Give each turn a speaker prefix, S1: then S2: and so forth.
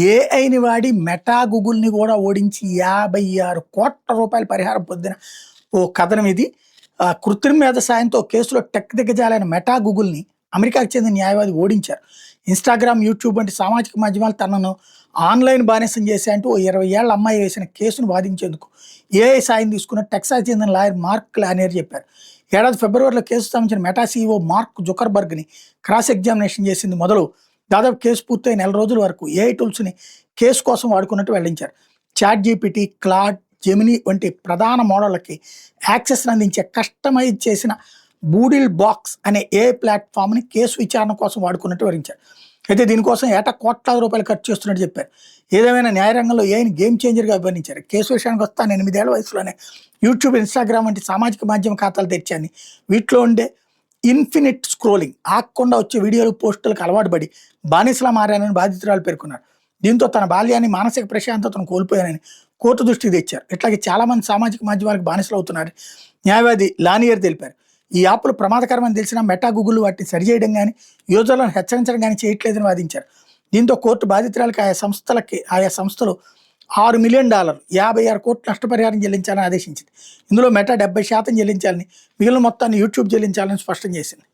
S1: ఏఐని వాడి మెటా గూగుల్‌ని గూడా ఓడించి ₹56,00,00,000 పరిహారం పొందిన ఓ కథనం ఇది. కృత్రిమ మేధ సాయంతో కేసులో టెక్ దిగ్గజాలైన మెటా గూగుల్‌ని అమెరికాకు చెందిన న్యాయవాది ఓడించారు. ఇన్‌స్టాగ్రామ్, యూట్యూబ్ వంటి సామాజిక మాధ్యమాలు తనను ఆన్‌లైన్ బానిసం చేశాయంటూ ఓ 20 ఏళ్ల అమ్మాయి వేసిన కేసును వాదించేందుకు ఏఐ సాయం తీసుకున్న టెక్సాస్ చెందిన లాయర్ మార్క్ లానియర్ చెప్పారు. ఏడాది ఫిబ్రవరిలో కేసు సంబంధించిన మెటా సీఈఓ మార్క్ జుకర్బర్గ్‌ని క్రాస్ ఎగ్జామినేషన్ చేసింది మొదలు దాదాపు కేసు పూర్తయి నెల రోజుల వరకు ఏఐ టూల్స్‌ని కేసు కోసం వాడుకున్నట్టు వెల్లడించారు. చాట్ జీపీటీ, క్లాడ్, జెమినీ వంటి ప్రధాన మోడళ్లకి యాక్సెస్‌ని అందించే కస్టమైజ్ చేసిన బూడిల్ బాక్స్ అనే ఏఐ ప్లాట్‌ఫామ్‌ని కేసు విచారణ కోసం వాడుకున్నట్టు వివరించారు. అయితే దీనికోసం ఏటా ₹1,00,00,000 ఖర్చు చేస్తున్నట్టు చెప్పారు. ఏదేమైనా న్యాయరంగంలో ఏఐని గేమ్ చేంజర్‌గా అభివర్ణించారు. కేసు విషయానికి వస్తే 8 ఏళ్ల వయసులోనే యూట్యూబ్, ఇన్‌స్టాగ్రామ్ వంటి సామాజిక మాధ్యమ ఖాతాలు తెరిచాయని, వీటిలో ఉండే ఇన్ఫినిట్ స్క్రోలింగ్ ఆగకుండా వచ్చే వీడియోలు, పోస్టులకు అలవాటు పడి బానిసలా మారానని బాధితురాలు పేర్కొన్నారు. దీంతో తన బాల్యాన్ని, మానసిక ప్రశాంతతను కోల్పోయానని కోర్టు దృష్టికి తెచ్చారు. ఇట్లాగే చాలామంది సామాజిక మాధ్యమాలకు బానిసలు అవుతున్నారని న్యాయవాది లానియర్ తెలిపారు. ఈ యాప్లు ప్రమాదకరమని తెలిసినా మెటా, గూగుల్ వాటిని సరిచేయడం కానీ, యూజర్లను హెచ్చరించడం కానీ చేయట్లేదని వాదించారు. దీంతో కోర్టు బాధితురాలకు ఆయా సంస్థలు $6 మిలియన్ 56 కోట్ల నష్టపరిహారం చెల్లించాలని ఆదేశించింది. ఇందులో మెటా 70% చెల్లించాలని, మిగిలిన మొత్తాన్ని యూట్యూబ్ చెల్లించాలని స్పష్టం చేసింది.